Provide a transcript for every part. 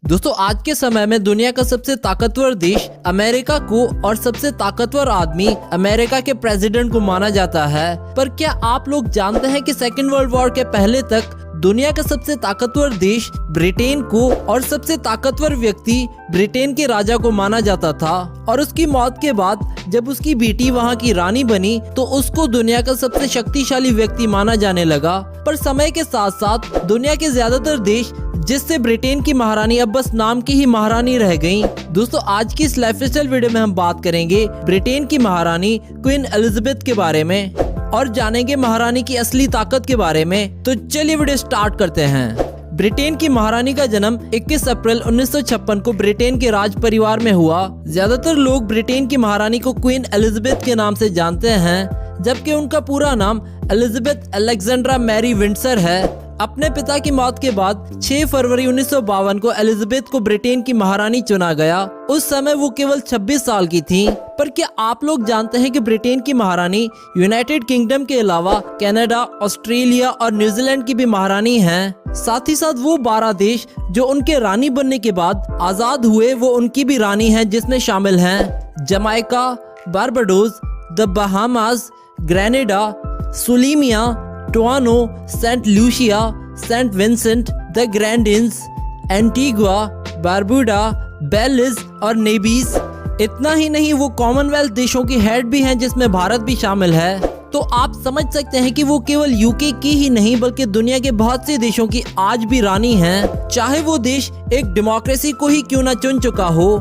दोस्तों आज के समय में दुनिया का सबसे ताकतवर देश अमेरिका को और सबसे ताकतवर आदमी अमेरिका के प्रेसिडेंट को माना जाता है। पर क्या आप लोग जानते हैं कि सेकेंड वर्ल्ड वॉर के पहले तक दुनिया का सबसे ताकतवर देश ब्रिटेन को और सबसे ताकतवर व्यक्ति ब्रिटेन के राजा को माना जाता था, और उसकी मौत के बाद जब उसकी बेटी वहां की रानी बनी तो उसको दुनिया का सबसे शक्तिशाली व्यक्ति माना जाने लगा। पर समय के साथ साथ दुनिया के ज्यादातर देश, जिससे ब्रिटेन की महारानी अब बस नाम की ही महारानी रह गईं। दोस्तों आज की इस लाइफस्टाइल वीडियो में हम बात करेंगे ब्रिटेन की महारानी क्वीन एलिजाबेथ के बारे में और जानेंगे महारानी की असली ताकत के बारे में। तो चलिए वीडियो स्टार्ट करते हैं। ब्रिटेन की महारानी का जन्म 21 अप्रैल 1956 को ब्रिटेन के राज परिवार में हुआ। ज्यादातर लोग ब्रिटेन की महारानी को क्वीन एलिजाबेथ के नाम से जानते हैं, जबकि उनका पूरा नाम एलिजाबेथ अलेक्जेंड्रा मैरी विंडसर है। अपने पिता की मौत के बाद 6 फरवरी 1952 को एलिजाबेथ को ब्रिटेन की महारानी चुना गया। उस समय वो केवल 26 साल की थी। पर क्या आप लोग जानते हैं कि ब्रिटेन की महारानी यूनाइटेड किंगडम के अलावा कनाडा, ऑस्ट्रेलिया और न्यूजीलैंड की भी महारानी हैं। साथ ही साथ वो 12 देश जो उनके रानी बनने के बाद आजाद हुए वो उनकी भी रानी हैं, जिसमें शामिल हैं Jamaica, Barbados, the Bahamas, Grenada, सुलीमिया, टोआनो, Saint Lucia, Saint Vincent the Grenadines, Antigua, Barbuda, Belize और नेवीज। इतना ही नहीं, वो कॉमनवेल्थ देशों की हेड भी हैं, जिसमें भारत भी शामिल है। तो आप समझ सकते हैं कि वो केवल यूके की ही नहीं बल्कि दुनिया के बहुत से देशों की आज भी रानी हैं, चाहे वो देश एक डेमोक्रेसी को ही क्यों न चुन चुका हो।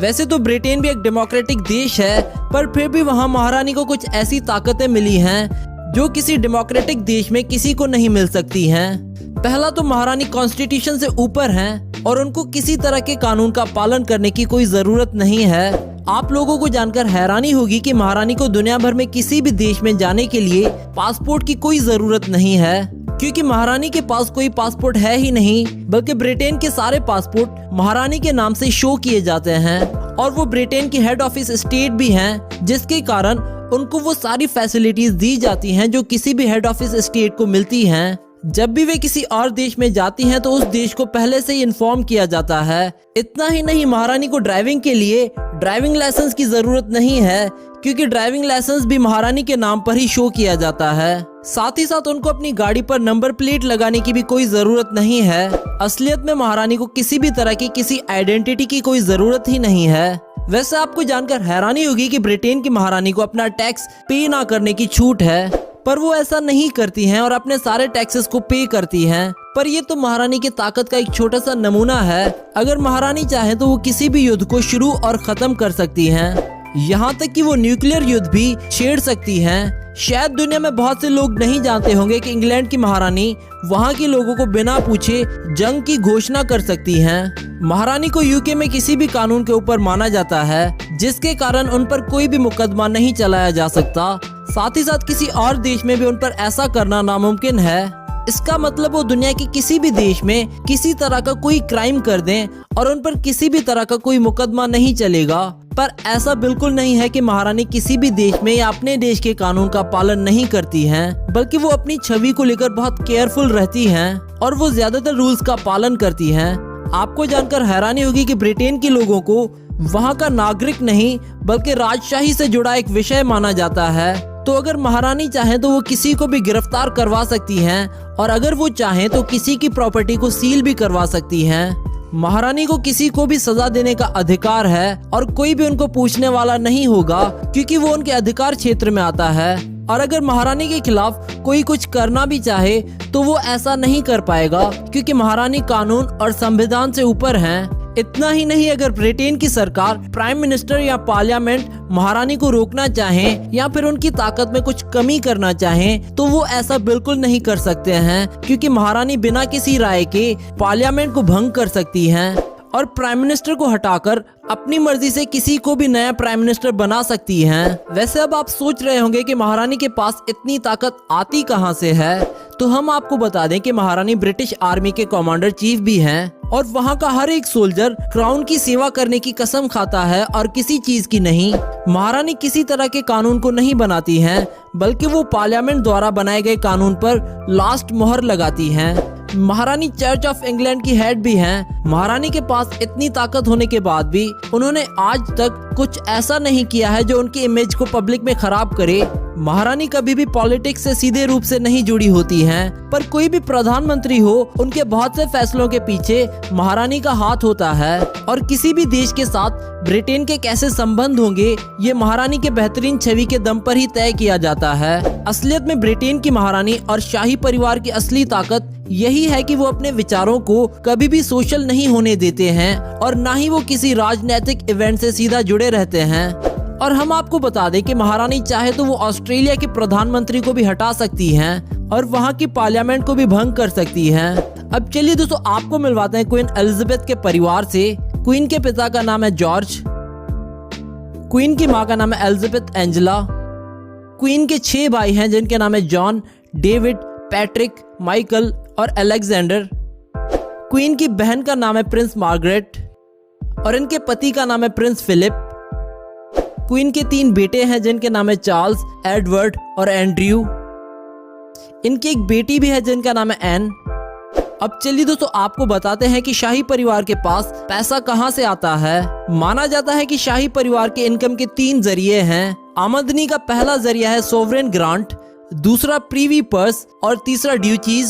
वैसे तो ब्रिटेन भी एक डेमोक्रेटिक देश है, पर फिर भी वहाँ महारानी को कुछ ऐसी ताकतें मिली हैं जो किसी डेमोक्रेटिक देश में किसी को नहीं मिल सकती हैं। पहला तो महारानी कॉन्स्टिट्यूशन से ऊपर हैं और उनको किसी तरह के कानून का पालन करने की कोई जरूरत नहीं है। आप लोगों को जानकर हैरानी होगी कि महारानी को दुनिया भर में किसी भी देश में जाने के लिए पासपोर्ट की कोई जरूरत नहीं है, क्योंकि महारानी के पास कोई पासपोर्ट है ही नहीं, बल्कि ब्रिटेन के सारे पासपोर्ट महारानी के नाम से शो किए जाते हैं और वो ब्रिटेन की हेड ऑफिस स्टेट भी हैं, जिसके कारण उनको वो सारी फैसिलिटीज दी जाती हैं जो किसी भी हेड ऑफिस स्टेट को मिलती हैं। जब भी वे किसी और देश में जाती हैं तो उस देश को पहले से ही इन्फॉर्म किया जाता है। इतना ही नहीं, महारानी को ड्राइविंग के लिए ड्राइविंग लाइसेंस की जरूरत नहीं है, क्योंकि ड्राइविंग लाइसेंस भी महारानी के नाम पर ही शो किया जाता है। साथ ही साथ उनको अपनी गाड़ी पर नंबर प्लेट लगाने की भी कोई जरूरत नहीं है। असलियत में महारानी को किसी भी तरह की किसी आइडेंटिटी की कोई जरूरत ही नहीं है। वैसे आपको जानकर हैरानी होगी कि ब्रिटेन की महारानी को अपना टैक्स पे ना करने की छूट है, पर वो ऐसा नहीं करती हैं और अपने सारे टैक्सेस को पे करती हैं। पर ये तो महारानी की ताकत का एक छोटा सा नमूना है। अगर महारानी चाहे तो वो किसी भी युद्ध को शुरू और खत्म कर सकती हैं, यहाँ तक कि वो न्यूक्लियर युद्ध भी छेड़ सकती हैं। शायद दुनिया में बहुत से लोग नहीं जानते होंगे कि इंग्लैंड की महारानी वहाँ के लोगों को बिना पूछे जंग की घोषणा कर सकती हैं। महारानी को यूके में किसी भी कानून के ऊपर माना जाता है, जिसके कारण उन पर कोई भी मुकदमा नहीं चलाया जा सकता। साथ ही साथ किसी और देश में भी उन पर ऐसा करना नामुमकिन है। इसका मतलब वो दुनिया के किसी भी देश में किसी तरह का कोई क्राइम कर दें और उन पर किसी भी तरह का कोई मुकदमा नहीं चलेगा। पर ऐसा बिल्कुल नहीं है कि महारानी किसी भी देश में या अपने देश के कानून का पालन नहीं करती हैं, बल्कि वो अपनी छवि को लेकर बहुत केयरफुल रहती हैं और वो ज्यादातर रूल्स का पालन करती हैं। आपको जानकर हैरानी होगी कि ब्रिटेन के लोगों को वहाँ का नागरिक नहीं बल्कि राजशाही से जुड़ा एक विषय माना जाता है। तो अगर महारानी चाहे तो वो किसी को भी गिरफ्तार करवा सकती हैं और अगर वो चाहे तो किसी की प्रॉपर्टी को सील भी करवा सकती हैं। महारानी को किसी को भी सजा देने का अधिकार है और कोई भी उनको पूछने वाला नहीं होगा, क्योंकि वो उनके अधिकार क्षेत्र में आता है। और अगर महारानी के खिलाफ कोई कुछ करना भी चाहे तो वो ऐसा नहीं कर पाएगा, क्योंकि महारानी कानून और संविधान से ऊपर हैं। इतना ही नहीं, अगर ब्रिटेन की सरकार, प्राइम मिनिस्टर या पार्लियामेंट महारानी को रोकना चाहें या फिर उनकी ताकत में कुछ कमी करना चाहें तो वो ऐसा बिल्कुल नहीं कर सकते हैं, क्योंकि महारानी बिना किसी राय के पार्लियामेंट को भंग कर सकती हैं और प्राइम मिनिस्टर को हटाकर अपनी मर्जी से किसी को भी नया प्राइम मिनिस्टर बना सकती हैं। वैसे अब आप सोच रहे होंगे कि महारानी के पास इतनी ताकत आती कहां से है, तो हम आपको बता दें कि महारानी ब्रिटिश आर्मी के कमांडर चीफ भी हैं और वहां का हर एक सोल्जर क्राउन की सेवा करने की कसम खाता है और किसी चीज की नहीं। महारानी किसी तरह के कानून को नहीं बनाती हैं, बल्कि वो पार्लियामेंट द्वारा बनाए गए कानून पर लास्ट मोहर लगाती हैं। महारानी चर्च ऑफ इंग्लैंड की हेड भी हैं। महारानी के पास इतनी ताकत होने के बाद भी उन्होंने आज तक कुछ ऐसा नहीं किया है जो उनकी इमेज को पब्लिक में खराब करे। महारानी कभी भी पॉलिटिक्स से सीधे रूप से नहीं जुड़ी होती हैं, पर कोई भी प्रधानमंत्री हो, उनके बहुत से फैसलों के पीछे महारानी का हाथ होता है। और किसी भी देश के साथ ब्रिटेन के कैसे संबंध होंगे, ये महारानी के बेहतरीन छवि के दम पर ही तय किया जाता है। असलियत में ब्रिटेन की महारानी और शाही परिवार की असली ताकत यही है कि वो अपने विचारों को कभी भी सोशल नहीं होने देते हैं और ना ही वो किसी राजनीतिक इवेंट से सीधा जुड़े रहते हैं। और हम आपको बता दें कि महारानी चाहे तो वो ऑस्ट्रेलिया के प्रधानमंत्री को भी हटा सकती हैं और वहाँ की पार्लियामेंट को भी भंग कर सकती हैं। अब चलिए दोस्तों, आपको मिलवाते हैं क्वीन एलिजाबेथ के परिवार से। क्वीन के पिता का नाम है जॉर्ज, क्वीन की माँ का नाम है एलिजाबेथ एंजेला। क्वीन के 6 भाई हैं जिनके नाम है जॉन, डेविड, पैट्रिक, माइकल और अलेक्जेंडर। क्वीन की बहन का नाम है प्रिंस मार्गरेट और इनके पति का नाम है प्रिंस फिलिप। क्वीन के 3 बेटे हैं जिनके नाम है चार्ल्स, एडवर्ड और एंड्रयू। इनकी एक बेटी भी है जिनका नाम है एन। अब चलिए दोस्तों, आपको बताते हैं कि शाही परिवार के पास पैसा कहां से आता है। माना जाता है कि शाही परिवार के इनकम के 3 जरिए हैं। आमदनी का पहला जरिया है सोवरेन ग्रांट, दूसरा प्रीवी पर्स और तीसरा ड्यूचीज।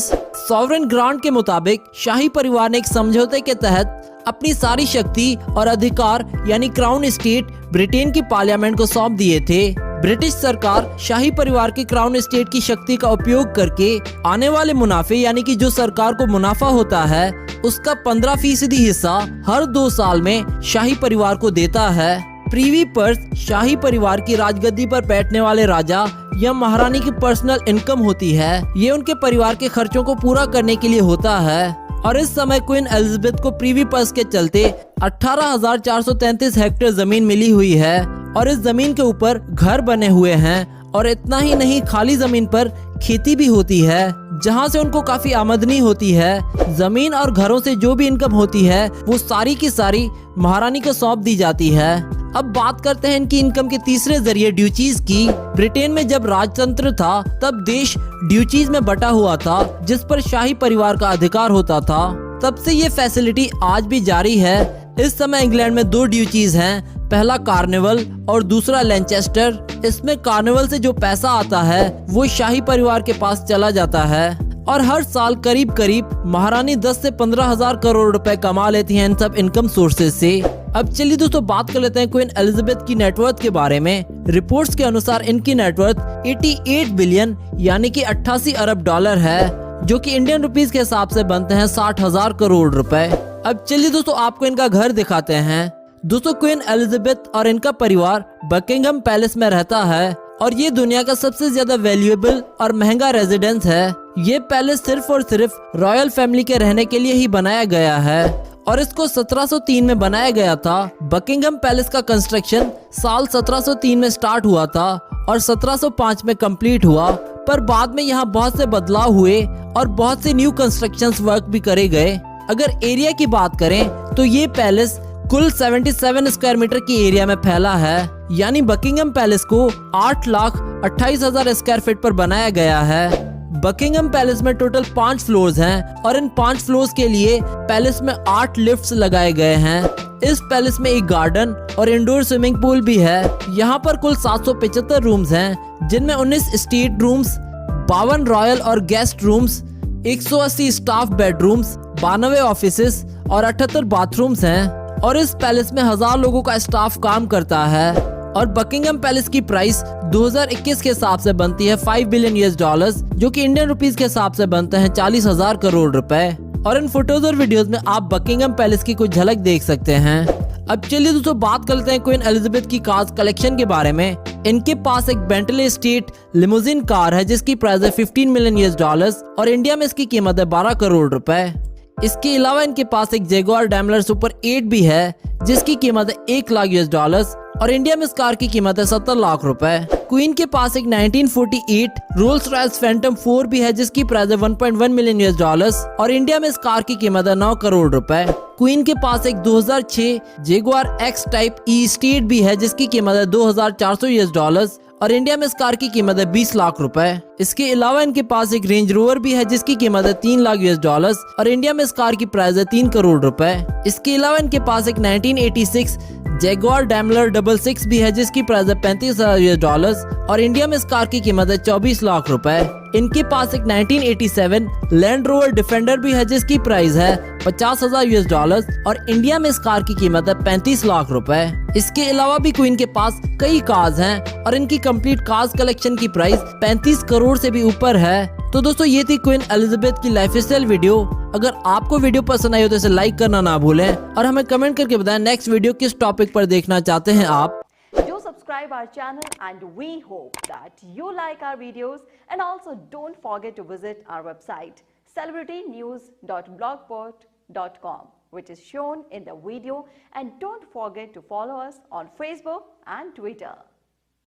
सॉवरेन ग्रांट के मुताबिक शाही परिवार ने एक समझौते के तहत अपनी सारी शक्ति और अधिकार यानी क्राउन एस्टेट ब्रिटेन की पार्लियामेंट को सौंप दिए थे। ब्रिटिश सरकार शाही परिवार की क्राउन एस्टेट की शक्ति का उपयोग करके आने वाले मुनाफे यानी कि जो सरकार को मुनाफा होता है उसका 15% हिस्सा हर 2 साल में शाही परिवार को देता है। प्रीवी पर्स शाही परिवार की राजगद्दी पर बैठने वाले राजा या महारानी की पर्सनल इनकम होती है। ये उनके परिवार के खर्चों को पूरा करने के लिए होता है। और इस समय क्वीन एलिजाबेथ को प्रीवी पर्स के चलते 18,433 हेक्टेयर जमीन मिली हुई है और इस जमीन के ऊपर घर बने हुए हैं। और इतना ही नहीं, खाली जमीन पर खेती भी होती है जहां से उनको काफी आमदनी होती है। जमीन और घरों से जो भी इनकम होती है वो सारी की सारी महारानी को सौंप दी जाती है। अब बात करते हैं इनकी इनकम के तीसरे जरिए ड्यूचीज की। ब्रिटेन में जब राजतंत्र था तब देश ड्यूचीज में बटा हुआ था जिस पर शाही परिवार का अधिकार होता था। तब से ये फैसिलिटी आज भी जारी है। इस समय इंग्लैंड में 2 ड्यूचीज हैं, पहला कार्निवल और दूसरा लैनचेस्टर। इसमें कार्निवल से जो पैसा आता है वो शाही परिवार के पास चला जाता है और हर साल करीब करीब महारानी 10 से 15,000 करोड़ रुपए कमा लेती हैं इन सब इनकम सोर्सेज से। अब चलिए दोस्तों, बात कर लेते हैं क्वीन एलिजाबेथ की नेटवर्थ के बारे में। रिपोर्ट्स के अनुसार इनकी नेटवर्थ 88 बिलियन यानी कि 88 अरब डॉलर है, जो कि इंडियन रुपीस के हिसाब से बनते हैं 60,000 करोड़ रुपए। अब चलिए दोस्तों, आपको इनका घर दिखाते हैं। दोस्तों, क्वीन एलिजाबेथ और इनका परिवार बकिंघम पैलेस में रहता है और ये दुनिया का सबसे ज्यादा वैल्यूएबल और महंगा रेजिडेंस है। ये पैलेस सिर्फ और सिर्फ रॉयल फैमिली के रहने के लिए ही बनाया गया है और इसको 1703 में बनाया गया था। बकिंघम पैलेस का कंस्ट्रक्शन साल 1703 में स्टार्ट हुआ था और 1705 में कंप्लीट हुआ, पर बाद में यहाँ बहुत से बदलाव हुए और बहुत से न्यू कंस्ट्रक्शंस वर्क भी करे गए। अगर एरिया की बात करें तो ये पैलेस कुल 77 स्क्वायर मीटर की एरिया में फैला है, यानी बकिंघम पैलेस को 8,28,000 स्क्वायर फीट पर बनाया गया है। बकिंघम पैलेस में टोटल 5 फ्लोर्स हैं और इन 5 फ्लोर्स के लिए पैलेस में 8 लिफ्ट्स लगाए गए हैं। इस पैलेस में एक गार्डन और इंडोर स्विमिंग पूल भी है। यहाँ पर कुल 775 रूम्स हैं, जिनमें 19 स्टेट रूम्स, 52 रॉयल और guest rooms, 180 staff bedrooms, 92 offices और 78 बाथरूम्स हैं। और इस पैलेस में 1000 लोगों का स्टाफ काम करता है। और बकिंघम पैलेस की प्राइस 2021 के हिसाब से बनती है $5 बिलियन, जो कि इंडियन रुपीस के हिसाब से बनते हैं 40,000 करोड़ रुपए। और इन फोटोज और वीडियोस में आप बकिंघम पैलेस की कुछ झलक देख सकते हैं। अब चलिए दोस्तों, बात करते हैं क्वीन एलिजाबेथ की कार्स कलेक्शन के बारे में। इनके पास एक बेंटले स्टेट लिमोजिन कार है जिसकी प्राइस है $15 मिलियन और इंडिया में इसकी कीमत है 12 करोड़ रुपए। इसके अलावा इनके पास एक जगुआर डैमलर सुपर 8 भी है जिसकी कीमत है $1 लाख और इंडिया में इस कार की कीमत है 70 लाख रुपए। क्वीन के पास एक 1948 रोल्स रॉयस फैंटम 4 भी है जिसकी प्राइस है 1.1 मिलियन US डॉलर्स और इंडिया में इस कार की कीमत है 9 करोड़ रुपए। क्वीन के पास एक 2006 जेगुआर एक्स टाइप ई स्टेट भी है जिसकी कीमत है 2400 US डॉलर्स और इंडिया में इस कार की कीमत है 20 लाख रुपए। इसके अलावा इनके पास एक रेंज रोवर भी है जिसकी कीमत है 3 लाख US डॉलर्स और इंडिया में इस कार की प्राइस है 3 करोड़ रुपए। इसके अलावा इनके पास एक 1986 जैगुआर डैमलर 66 भी है जिसकी प्राइस है 35,000 US डॉलर्स और इंडिया में इस कार की कीमत है 24 लाख रुपए। इनके पास एक 1987 लैंड रोवर डिफेंडर भी है जिसकी प्राइस है 50,000 US डॉलर्स और इंडिया में इस कार की कीमत है 35 लाख रुपए। इसके अलावा भी क्वीन के पास कई कार्स हैं और इनकी कंप्लीट कार्स कलेक्शन की प्राइस 35 करोड़ से भी ऊपर है। तो दोस्तों ये थी क्वीन एलिजाबेथ की लाइफस्टाइल वीडियो। अगर आपको वीडियो पसंद आई हो तो इसे लाइक करना ना भूलें और हमें कमेंट करके बताएं नेक्स्ट वीडियो किस टॉपिक पर देखना चाहते हैं आप। Do subscribe our channel and we hope that you like our videos and also don't forget to visit our website celebritynews.blogspot.com which is shown in the video and don't forget to follow us on Facebook and Twitter.